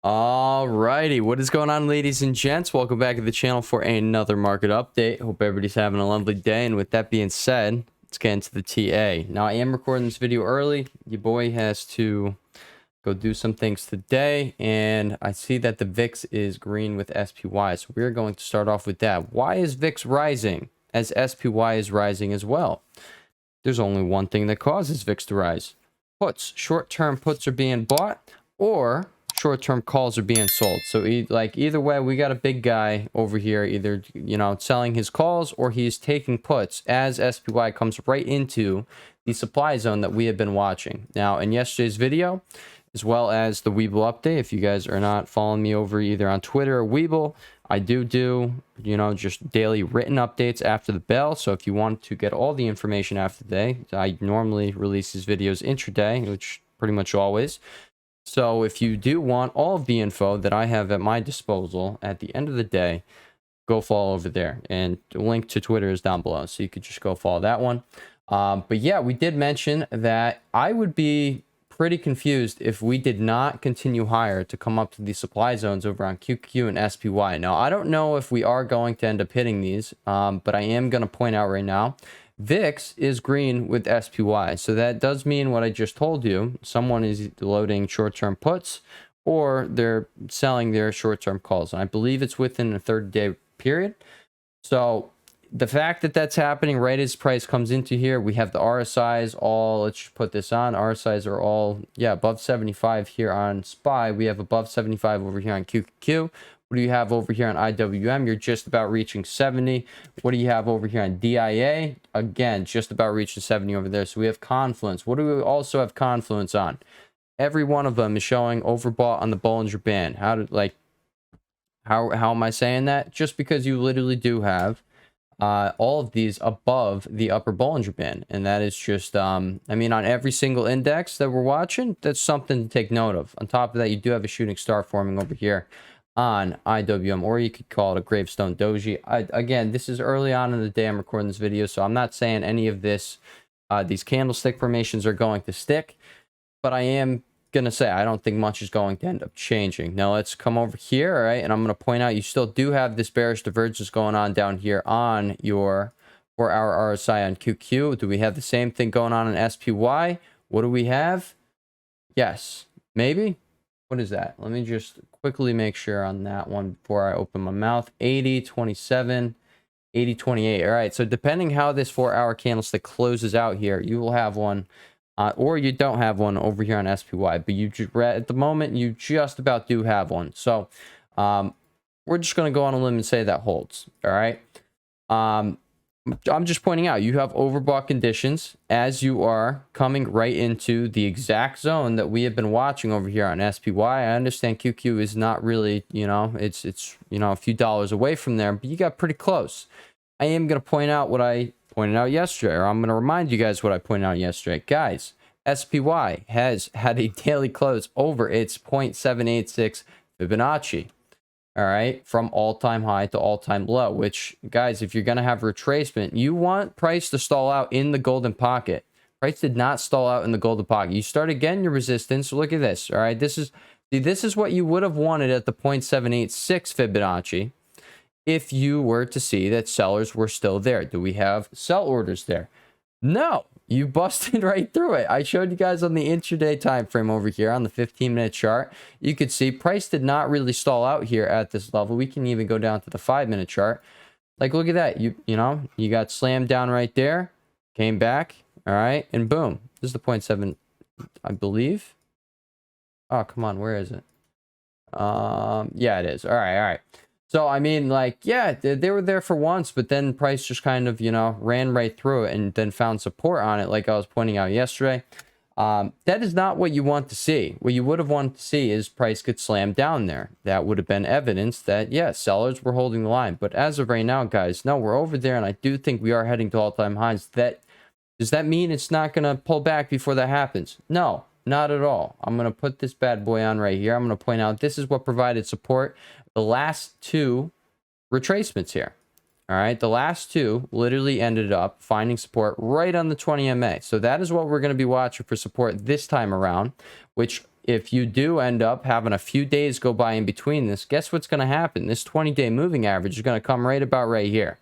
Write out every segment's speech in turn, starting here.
Alrighty, what is going on, ladies and gents? Welcome back to the channel for another market update. Hope everybody's having a lovely day. And with that being said, let's get into the TA. Now, I am recording this video early. Your boy has to go do some things today, and I see that the VIX is green with SPY, so we're going to start off with that. Why is VIX rising as SPY is rising as well? There's only one thing that causes VIX to rise. Puts. Short-term puts are being bought, or short-term calls are being sold. So either way, we got a big guy over here, either selling his calls or he's taking puts as SPY comes right into the supply zone that we have been watching. Now, in yesterday's video, as well as the Webull update, if you guys are not following me over either on Twitter or Webull, I do just daily written updates after the bell. So if you want to get all the information after the day, I normally release these videos intraday, which pretty much always. So if you do want all of the info that I have at my disposal at the end of the day, go follow over there. And the link to Twitter is down below, so you could just go follow that one. But yeah, we did mention that I would be pretty confused if we did not continue higher to come up to the supply zones over on QQQ and SPY. Now, I don't know if we are going to end up hitting these, but I am going to point out right now, VIX is green with SPY. So that does mean what I just told you. Someone is loading short-term puts or they're selling their short-term calls. And I believe it's within a 30-day period. So the fact that that's happening right as price comes into here, we have the RSIs all, let's just put this on. RSIs are all, above 75 here on SPY. We have above 75 over here on QQQ. What do you have over here on IWM? You're just about reaching 70. What do you have over here on DIA? Again, just about reaching 70 over there. So we have Confluence. What do we also have Confluence on? Every one of them is showing overbought on the Bollinger Band. How am I saying that? Just because you literally do have all of these above the upper Bollinger Band. And that is just, on every single index that we're watching, that's something to take note of. On top of that, you do have a shooting star forming over here on IWM, or you could call it a gravestone doji. Again, this is early on in the day I'm recording this video, so I'm not saying any of this, these candlestick formations are going to stick, but I am going to say I don't think much is going to end up changing. Now, let's come over here, all right, and I'm going to point out you still do have this bearish divergence going on down here on your 4-hour RSI on QQ. Do we have the same thing going on in SPY? What do we have? Yes, maybe. What is that? Let me just quickly make sure on that one before I open my mouth. 80, 27, 80, 28. All right, so depending how this 4-hour candlestick closes out here, you will have one, or you don't have one over here on SPY. But at the moment, you just about do have one. So we're just going to go on a limb and say that holds. All right. I'm just pointing out you have overbought conditions as you are coming right into the exact zone that we have been watching over here on SPY. I understand QQ is not really, it's a few dollars away from there, but you got pretty close. I am going to point out what I pointed out yesterday, or I'm going to remind you guys what I pointed out yesterday. Guys, SPY has had a daily close over its 0.786 Fibonacci. All right, from all-time high to all-time low, which, guys, if you're going to have retracement, you want price to stall out in the golden pocket. Price did not stall out in the golden pocket. You start again your resistance. Look at this. All right, this is what you would have wanted at the 0.786 Fibonacci if you were to see that sellers were still there. Do we have sell orders there? No. You busted right through it. I showed you guys on the intraday time frame over here on the 15-minute chart. You could see price did not really stall out here at this level. We can even go down to the 5-minute chart. Like, look at that. You got slammed down right there, came back, all right, and boom. This is the 0.7, I believe. Oh, come on, where is it? Yeah, it is. All right. So, they were there for once, but then price just kind of, ran right through it and then found support on it, like I was pointing out yesterday. That is not what you want to see. What you would have wanted to see is price get slammed down there. That would have been evidence that, sellers were holding the line. But as of right now, guys, no, we're over there, and I do think we are heading to all-time highs. Does that mean it's not going to pull back before that happens? No. Not at all. I'm going to put this bad boy on right here. I'm going to point out this is what provided support the last two retracements here. All right. The last two literally ended up finding support right on the 20 MA. So that is what we're going to be watching for support this time around, which if you do end up having a few days go by in between this, guess what's going to happen? This 20-day moving average is going to come right about right here.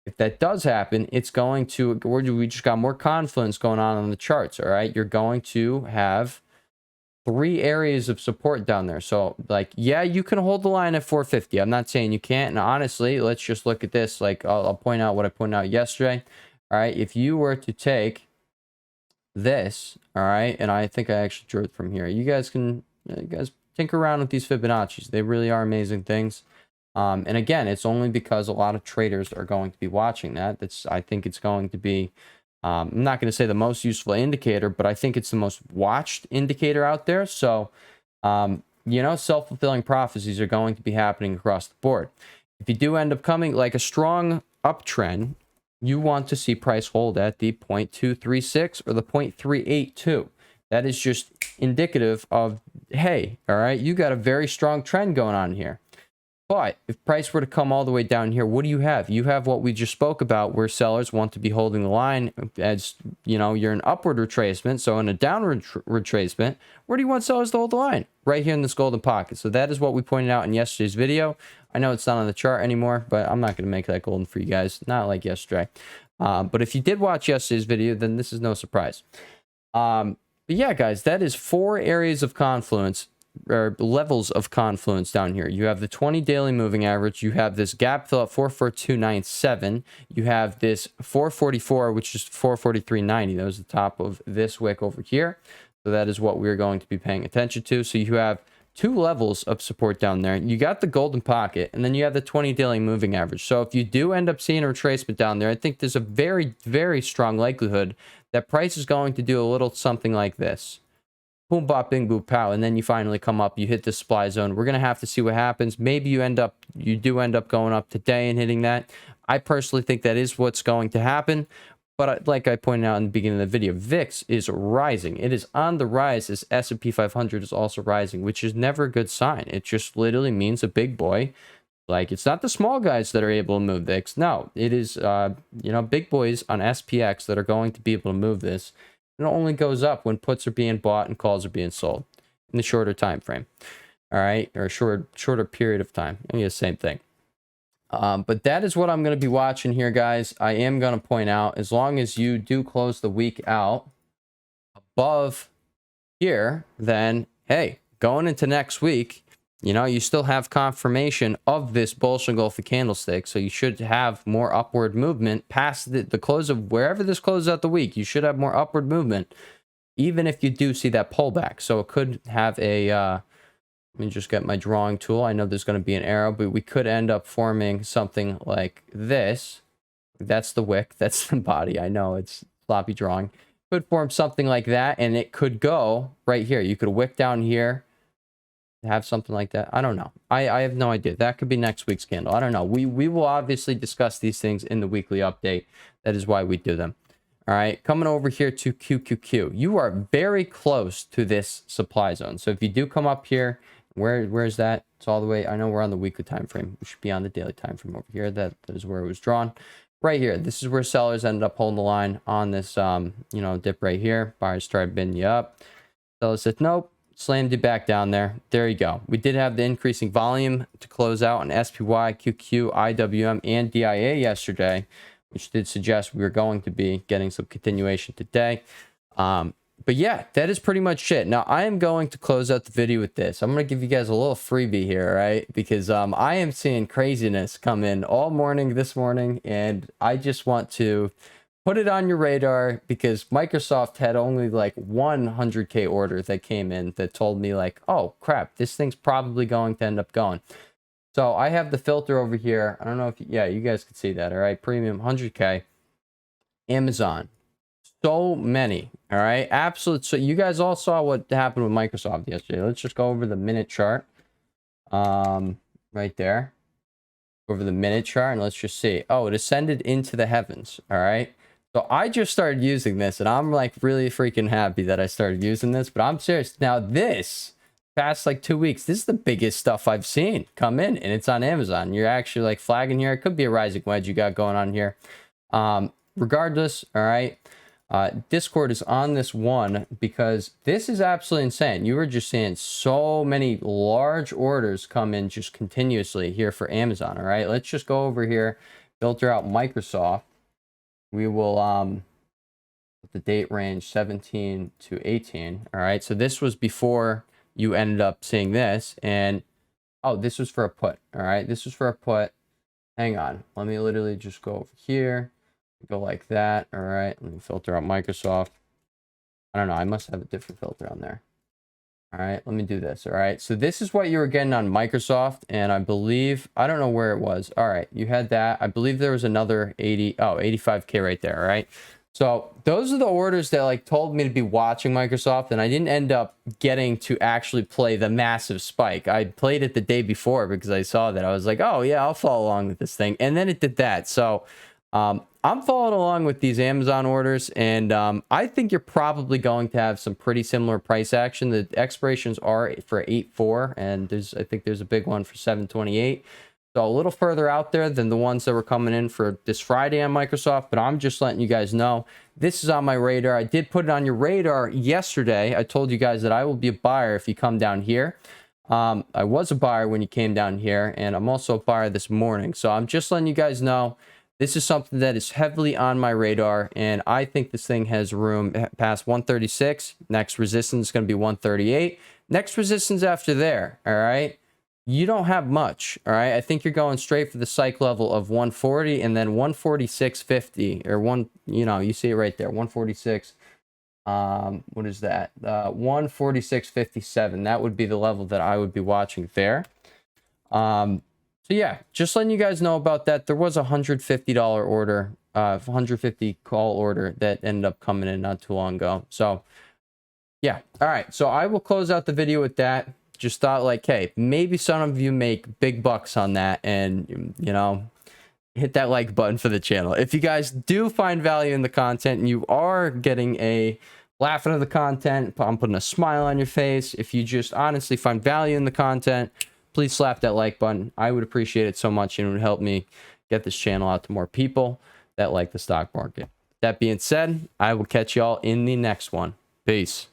If that does happen, it's going to, we just got more confluence going on the charts, all right? You're going to have 3 areas of support down there. So, like, yeah, you can hold the line at 450. I'm not saying you can't. And honestly, let's just look at this. Like, I'll point out what I pointed out yesterday. All right, if you were to take this, all right, and I think I actually drew it from here. You guys can, tinker around with these Fibonacci's. They really are amazing things. And again, it's only because a lot of traders are going to be watching that. I think it's going to be, I'm not going to say the most useful indicator, but I think it's the most watched indicator out there. So, you know, self-fulfilling prophecies are going to be happening across the board. If you do end up coming like a strong uptrend, you want to see price hold at the 0.236 or the 0.382. That is just indicative of, hey, all right, you got a very strong trend going on here. But if price were to come all the way down here, what do you have? You have what we just spoke about, where sellers want to be holding the line as, you know, you're an upward retracement. So in a downward retracement, where do you want sellers to hold the line? Right here in this golden pocket. So that is what we pointed out in yesterday's video. I know it's not on the chart anymore, but I'm not going to make that golden for you guys. Not like yesterday. But if you did watch yesterday's video, then this is no surprise. But yeah, guys, that is 4 areas of confluence, or levels of confluence down here. You have the 20 daily moving average. You have this gap fill at 44297. You have this 444, which is 443.90. That was the top of this wick over here. So that is what we're going to be paying attention to. So you have 2 levels of support down there. You got the golden pocket, and then you have the 20 daily moving average. So if you do end up seeing a retracement down there, I think there's a very, very strong likelihood that price is going to do a little something like this. Boom, bop, bing, boop, pow, and then you finally come up, you hit the supply zone. We're going to have to see what happens. Maybe you do end up going up today and hitting that. I personally think that is what's going to happen. But like I pointed out in the beginning of the video, VIX is rising. It is on the rise as S&P 500 is also rising, which is never a good sign. It just literally means a big boy. Like, it's not the small guys that are able to move VIX. No, it is, you know, big boys on SPX that are going to be able to move this. It only goes up when puts are being bought and calls are being sold in the shorter time frame. All right, or a shorter period of time. I mean, the same thing. But that is what I'm going to be watching here, guys. I am going to point out, as long as you do close the week out above here, then hey, going into next week, you know, you still have confirmation of this bullish engulfing candlestick. So you should have more upward movement past the close of wherever this closes out the week. You should have more upward movement, even if you do see that pullback. So it could have a, let me just get my drawing tool. I know there's going to be an arrow, but we could end up forming something like this. That's the wick. That's the body. I know it's sloppy drawing. Could form something like that, and it could go right here. You could wick down here, have something like that. I don't know. I have no idea. That could be next week's candle. I don't know. We will obviously discuss these things in the weekly update. That is why we do them. All right, coming over here to QQQ. You are very close to this supply zone. So if you do come up here, where's that? It's all the way. I know we're on the weekly time frame. We should be on the daily time frame over here. That is where it was drawn. Right here. This is where sellers ended up holding the line on this you know, dip right here. Buyers started bidding you up. Sellers said nope. Slammed it back down there. There you go. We did have the increasing volume to close out on SPY, QQ, IWM, and DIA yesterday, which did suggest we were going to be getting some continuation today. But yeah, that is pretty much it. Now, I am going to close out the video with this. I'm going to give you guys a little freebie here, right? Because I am seeing craziness come in all morning this morning, and I just want to put it on your radar because Microsoft had only like 100K order that came in that told me like, oh crap, this thing's probably going to end up going. So I have the filter over here. I don't know if, yeah, you guys can see that. All right. Premium 100K. Amazon. So many. All right. Absolute. So you guys all saw what happened with Microsoft yesterday. Let's just go over the minute chart. Right there. Over the minute chart. And let's just see. Oh, it ascended into the heavens. All right. So I just started using this, and I'm like really freaking happy that I started using this, but I'm serious. Now this past like 2 weeks, this is the biggest stuff I've seen come in, and it's on Amazon. You're actually like flagging here. It could be a rising wedge you got going on here. Regardless, all right. Discord is on this one because this is absolutely insane. You were just seeing so many large orders come in just continuously here for Amazon. All right, let's just go over here, filter out Microsoft. We will put the date range 17 to 18. All right, so this was before you ended up seeing this, and oh, this was for a put. All right, this was for a put. Hang on, let me literally just go over here. Go like that. All right, let me filter out Microsoft. I don't know, I must have a different filter on there. All right, let me do this. All right, so this is what you were getting on Microsoft, and I believe, I don't know where it was. All right, you had that. I believe there was another 85K right there. All right, so those are the orders that like told me to be watching Microsoft, and I didn't end up getting to actually play the massive spike. I played it the day before because I saw that. I was like, oh yeah, I'll follow along with this thing, and then it did that. So I'm following along with these Amazon orders, and I think you're probably going to have some pretty similar price action. The expirations are for 8/4, and I think there's a big one for 7/28. So a little further out there than the ones that were coming in for this Friday on Microsoft, but I'm just letting you guys know this is on my radar. I did put it on your radar yesterday. I told you guys that I will be a buyer if you come down here. I was a buyer when you came down here, and I'm also a buyer this morning. So I'm just letting you guys know this is something that is heavily on my radar, and I think this thing has room past 136. Next resistance is going to be 138. Next resistance after there, all right? You don't have much, all right? I think you're going straight for the psych level of 140 and then 146.50 or you see it right there, 146. What is that? 146.57. That would be the level that I would be watching there. So yeah, just letting you guys know about that. There was a $150 order, 150 call order that ended up coming in not too long ago. So yeah, all right. So I will close out the video with that. Just thought like, hey, maybe some of you make big bucks on that, and hit that like button for the channel. If you guys do find value in the content and you are getting a laughing at the content, I'm putting a smile on your face. If you just honestly find value in the content, please slap that like button. I would appreciate it so much, and it would help me get this channel out to more people that like the stock market. That being said, I will catch y'all in the next one. Peace.